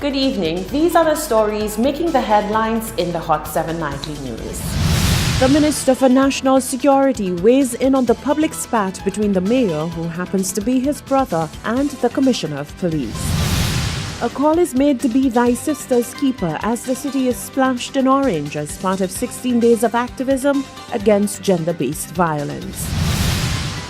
Good evening. These are the stories making the headlines in the Hot 7 Nightly News. The Minister for National Security weighs in on the public spat between the mayor, who happens to be his brother, and the Commissioner of Police. A call is made to be thy sister's keeper as the city is splashed in orange as part of 16 days of activism against gender-based violence.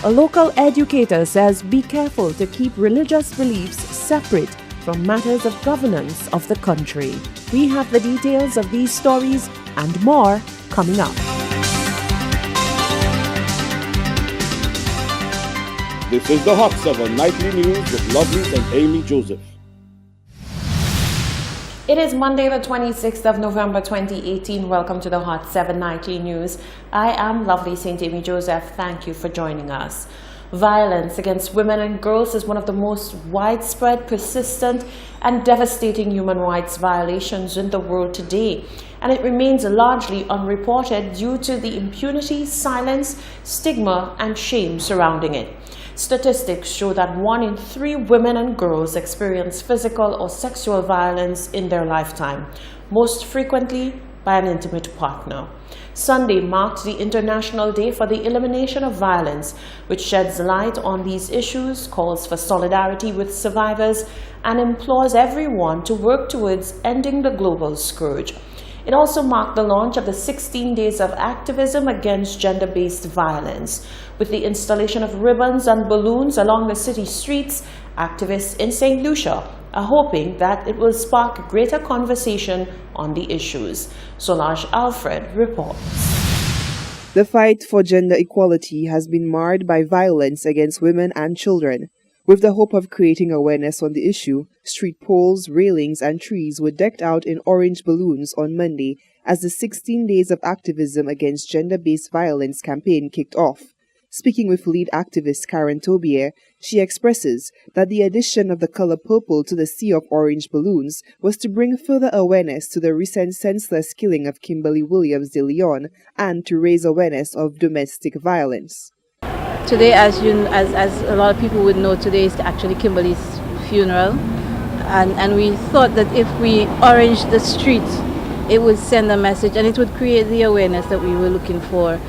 A local educator says be careful to keep religious beliefs separate from matters of governance of the country. We have the details of these stories and more coming up. This is the Hot 7 Nightly News with Lovely and Amy Joseph. It is Monday, the 26th of November 2018. Welcome to the Hot 7 Nightly News. I am Lovely St. Amy Joseph. Thank you for joining us. Violence against women and girls is one of the most widespread, persistent, and devastating human rights violations in the world today, and it remains largely unreported due to the impunity, silence, stigma, and shame surrounding it. Statistics show that 1 in 3 women and girls experience physical or sexual violence in their lifetime, most frequently by an intimate partner. Sunday marked the International Day for the Elimination of Violence, which sheds light on these issues, calls for solidarity with survivors, and implores everyone to work towards ending the global scourge. It also marked the launch of the 16 Days of Activism against Gender-Based Violence. With the installation of ribbons and balloons along the city streets, activists in St. Lucia are hoping that it will spark greater conversation on the issues. Solange Alfred reports. The fight for gender equality has been marred by violence against women and children. With the hope of creating awareness on the issue, street poles, railings, and trees were decked out in orange balloons on Monday as the 16 Days of Activism against Gender-Based Violence campaign kicked off. Speaking with lead activist Karen Tobier, she expresses that the addition of the color purple to the sea of orange balloons was to bring further awareness to the recent senseless killing of Kimberly Williams de Leon and to raise awareness of domestic violence. Today, as a lot of people would know, today is actually Kimberly's funeral, and we thought that if we orange the street, it would send a message and it would create the awareness that we were looking for.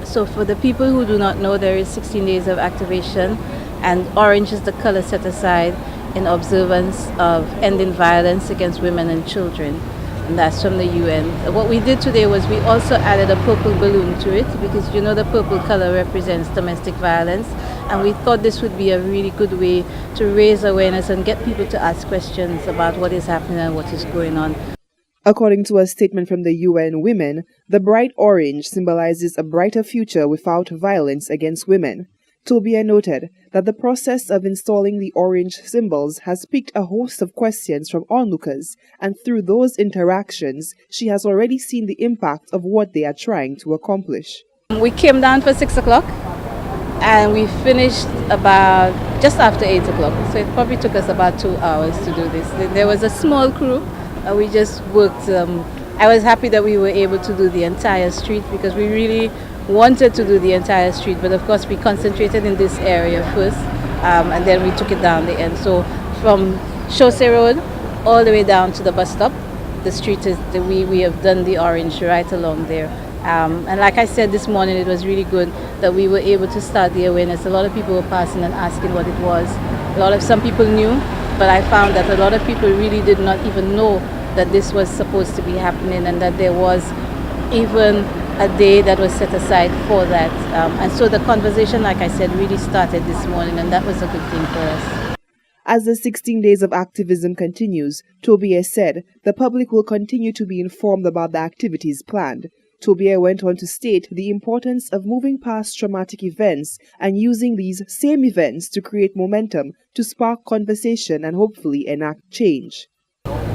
So for the people who do not know, there is 16 days of activation, and orange is the color set aside in observance of ending violence against women and children, and that's from the UN. What we did today was we also added a purple balloon to it, because you know the purple color represents domestic violence, and we thought this would be a really good way to raise awareness and get people to ask questions about what is happening and what is going on. According to a statement from the UN Women, the bright orange symbolizes a brighter future without violence against women. Tobier noted that the process of installing the orange symbols has piqued a host of questions from onlookers, and through those interactions, she has already seen the impact of what they are trying to accomplish. We came down for 6 o'clock and we finished about just after 8 o'clock, so it probably took us about 2 hours to do this. There was a small crew. We just worked. I was happy that we were able to do the entire street, because we really wanted to do the entire street, but of course we concentrated in this area first, and then we took it down the end. So from Chaussee Road all the way down to the bus stop, the street is we have done the orange right along there. And like I said this morning, it was really good that we were able to start the awareness. A lot of people were passing and asking what it was. Some people knew, but I found that a lot of people really did not even know that this was supposed to be happening, and that there was even a day that was set aside for that. And so the conversation, like I said, really started this morning, and that was a good thing for us. As the 16 Days of Activism continues, Tobier said the public will continue to be informed about the activities planned. Tobier went on to state the importance of moving past traumatic events and using these same events to create momentum, to spark conversation and hopefully enact change.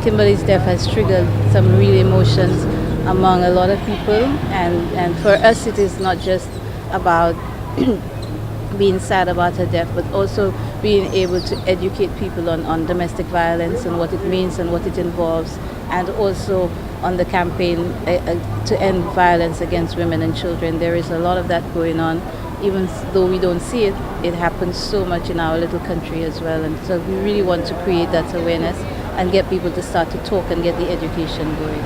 Kimberly's death has triggered some real emotions among a lot of people, and for us it is not just about being sad about her death, but also being able to educate people on domestic violence and what it means and what it involves, and also on the campaign to end violence against women and children. There is a lot of that going on. Even though we don't see it, it happens so much in our little country as well, and so we really want to create that awareness and get people to start to talk and get the education going.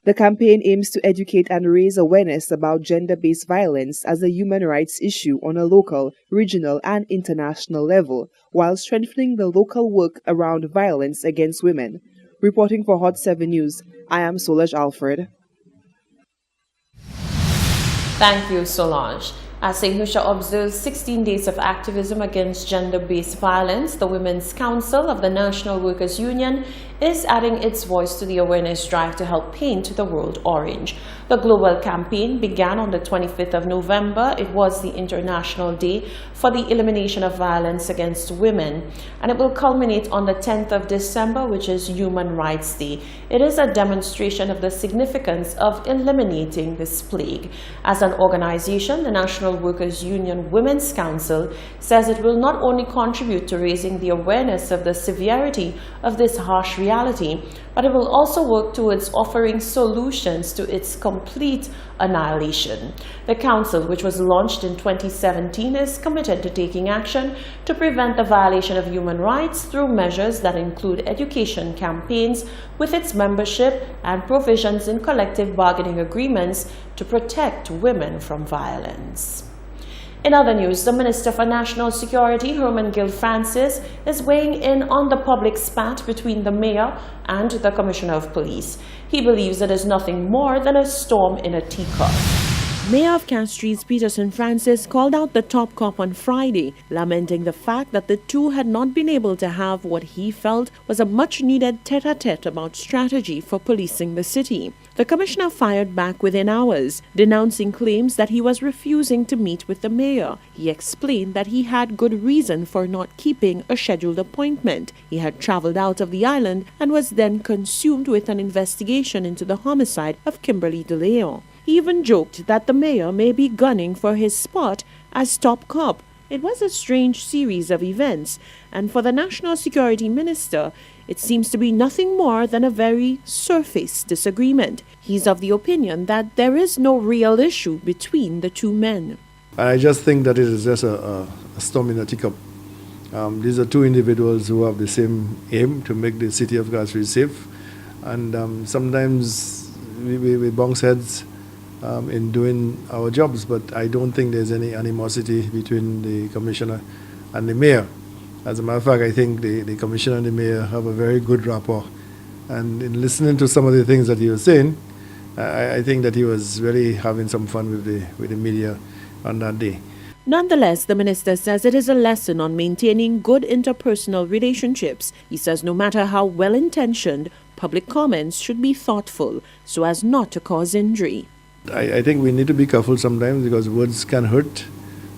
The campaign aims to educate and raise awareness about gender-based violence as a human rights issue on a local, regional, and international level, while strengthening the local work around violence against women. Reporting for Hot 7 News, I am Solange Alfred. Thank you, Solange. As St. Lucia observes 16 days of activism against gender-based violence, the Women's Council of the National Workers' Union is adding its voice to the awareness drive to help paint the world orange. The global campaign began on the 25th of November. It was the International Day for the Elimination of Violence Against Women, and it will culminate on the 10th of December, which is Human Rights Day. It is a demonstration of the significance of eliminating this plague. As an organization, the National Workers' Union Women's Council says it will not only contribute to raising the awareness of the severity of this harsh reality, but it will also work towards offering solutions to its complete annihilation. The council, which was launched in 2017, is committed to taking action to prevent the violation of human rights through measures that include education campaigns with its membership and provisions in collective bargaining agreements to protect women from violence. In other news, the Minister for National Security, Herman Gill Francis, is weighing in on the public spat between the mayor and the Commissioner of Police. He believes it is nothing more than a storm in a teacup. Mayor of Castries, Peterson Francis, called out the top cop on Friday, lamenting the fact that the two had not been able to have what he felt was a much-needed tete-a-tete about strategy for policing the city. The commissioner fired back within hours, denouncing claims that he was refusing to meet with the mayor. He explained that he had good reason for not keeping a scheduled appointment. He had traveled out of the island and was then consumed with an investigation into the homicide of Kimberly De Leon. He even joked that the mayor may be gunning for his spot as top cop. It was a strange series of events, and for the National Security Minister, it seems to be nothing more than a very surface disagreement. He's of the opinion that there is no real issue between the two men. I just think that it is just a storm in a teacup. These are two individuals who have the same aim to make the city of Castries safe, and sometimes we bounce heads in doing our jobs, but I don't think there's any animosity between the commissioner and the mayor. As a matter of fact, I think the commissioner and the mayor have a very good rapport. And in listening to some of the things that he was saying, I think that he was really having some fun with the media on that day. Nonetheless, the minister says it is a lesson on maintaining good interpersonal relationships. He says no matter how well-intentioned, public comments should be thoughtful so as not to cause injury. I think we need to be careful sometimes because words can hurt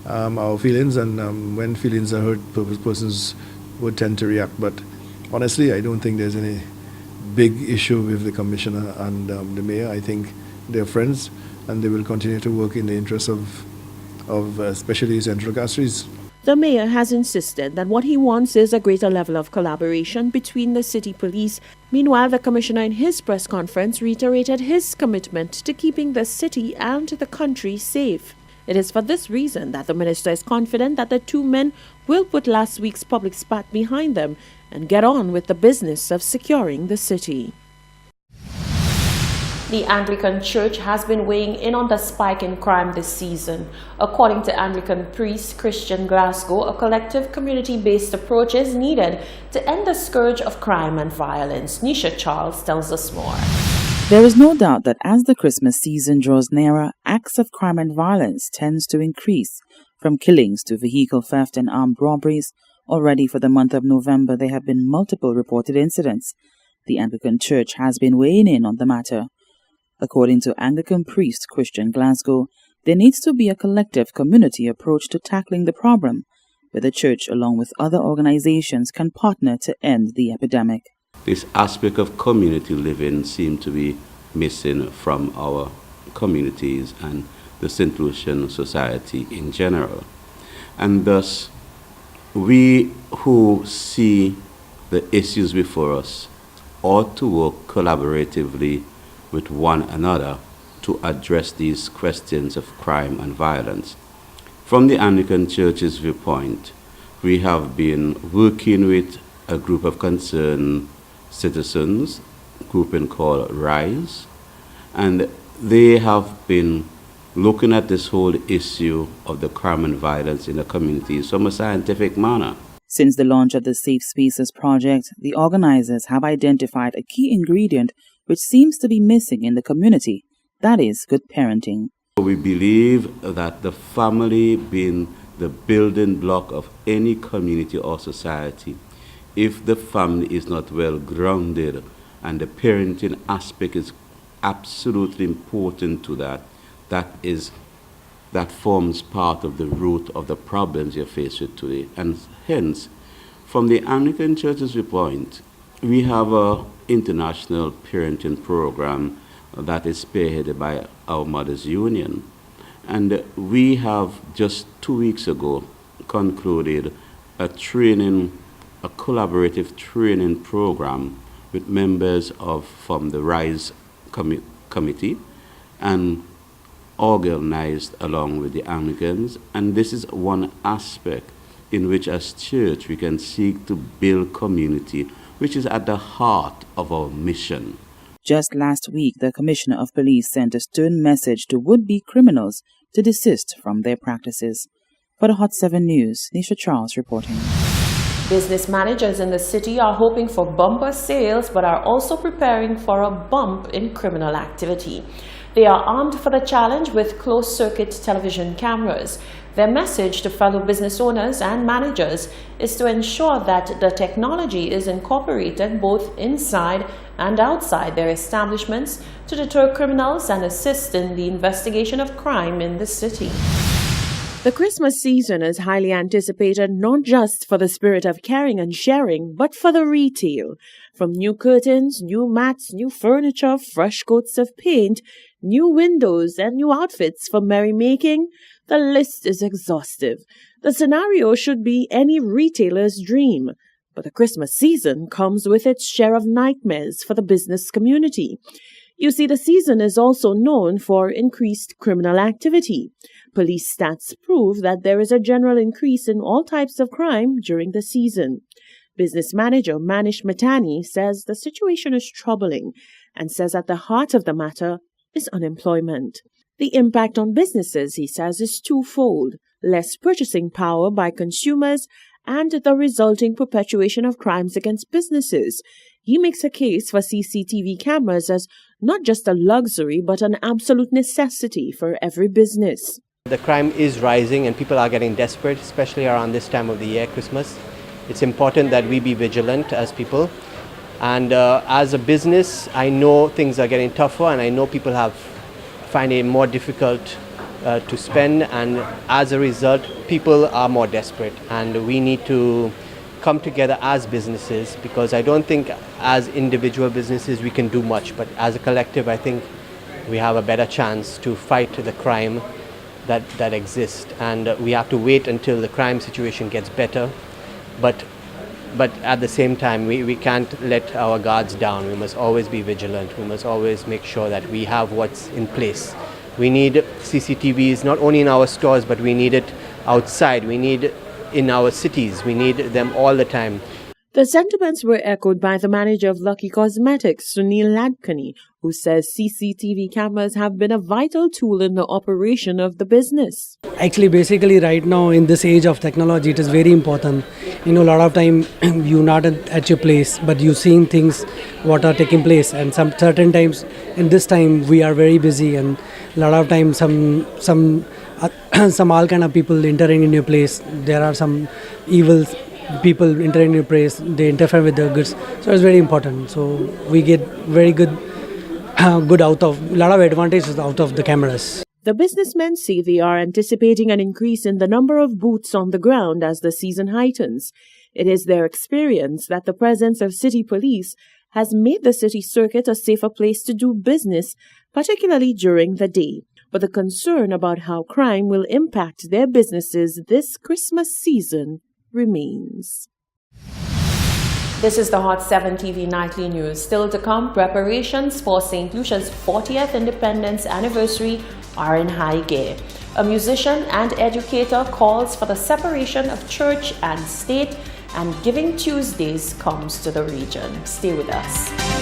our feelings, and when feelings are hurt, persons would tend to react. But honestly, I don't think there's any big issue with the commissioner and the mayor. I think they're friends, and they will continue to work in the interest of especially Central Castries. The mayor has insisted that what he wants is a greater level of collaboration between the city police. Meanwhile, the commissioner in his press conference reiterated his commitment to keeping the city and the country safe. It is for this reason that the minister is confident that the two men will put last week's public spat behind them and get on with the business of securing the city. The Anglican Church has been weighing in on the spike in crime this season. According to Anglican priest Christian Glasgow, a collective community-based approach is needed to end the scourge of crime and violence. Nisha Charles tells us more. There is no doubt that as the Christmas season draws nearer, acts of crime and violence tends to increase, from killings to vehicle theft and armed robberies. Already for the month of November, there have been multiple reported incidents. The Anglican Church has been weighing in on the matter. According to Anglican priest Christian Glasgow, there needs to be a collective community approach to tackling the problem, where the church, along with other organizations, can partner to end the epidemic. This aspect of community living seems to be missing from our communities and the St. Lucian society in general. And thus, we who see the issues before us ought to work collaboratively with one another to address these questions of crime and violence. From the Anglican Church's viewpoint, we have been working with a group of concerned citizens, grouping called RISE, and they have been looking at this whole issue of the crime and violence in the community from a scientific manner. Since the launch of the Safe Spaces project, the organizers have identified a key ingredient which seems to be missing in the community. That is good parenting. We believe that the family being the building block of any community or society, if the family is not well grounded and the parenting aspect is absolutely important to that, that forms part of the root of the problems you're faced with today. And hence, from the Anglican Church's viewpoint, we have an international parenting program that is spearheaded by our Mothers Union. And we have just 2 weeks ago concluded a collaborative training program with members from the RISE committee and organized along with the Anglicans. And this is one aspect in which as church we can seek to build community, which is at the heart of our mission. Just last week, the Commissioner of Police sent a stern message to would-be criminals to desist from their practices. For the Hot 7 News, Nisha Charles reporting. Business managers in the city are hoping for bumper sales but are also preparing for a bump in criminal activity. They are armed for the challenge with closed-circuit television cameras. Their message to fellow business owners and managers is to ensure that the technology is incorporated both inside and outside their establishments to deter criminals and assist in the investigation of crime in the city. The Christmas season is highly anticipated not just for the spirit of caring and sharing, but for the retail. From new curtains, new mats, new furniture, fresh coats of paint, new windows, and new outfits for merrymaking, the list is exhaustive. The scenario should be any retailer's dream. But the Christmas season comes with its share of nightmares for the business community. You see, the season is also known for increased criminal activity. Police stats prove that there is a general increase in all types of crime during the season. Business manager Manish Matani says the situation is troubling and says at the heart of the matter is unemployment. The impact on businesses, he says, is twofold: less purchasing power by consumers and the resulting perpetuation of crimes against businesses. He makes a case for CCTV cameras as not just a luxury but an absolute necessity for every business. The crime is rising and people are getting desperate, especially around this time of the year, Christmas. It's important that we be vigilant as people. And as a business, I know things are getting tougher and I know people find it more difficult to spend, and as a result, people are more desperate. And we need to come together as businesses, because I don't think as individual businesses we can do much, but as a collective I think we have a better chance to fight the crime that exists. And we have to wait until the crime situation gets better, but at the same time we can't let our guards down. We must always be vigilant. We must always make sure that we have what's in place. We need CCTVs not only in our stores, but we need it outside. We need in our cities. We need them all the time. The sentiments were echoed by the manager of Lucky Cosmetics, Sunil Ladkani, who says CCTV cameras have been a vital tool in the operation of the business. Actually, basically right now in this age of technology, it is very important. A lot of time you're not at your place, but you're seeing things what are taking place. And some certain times in this time we are very busy, and a lot of times some all kind of people entering in your place. There are some evil people entering your place. They interfere with the goods. So it's very important. So we get very good out of a lot of advantages out of the cameras. The businessmen say they are anticipating an increase in the number of boots on the ground as the season heightens. It is their experience that the presence of city police has made the city circuit a safer place to do business, particularly during the day. But the concern about how crime will impact their businesses this Christmas season remains. This is the Hot 7 TV Nightly News. Still to come, preparations for St. Lucia's 40th Independence Anniversary are in high gear. A musician and educator calls for the separation of church and state, and Giving Tuesdays comes to the region. Stay with us.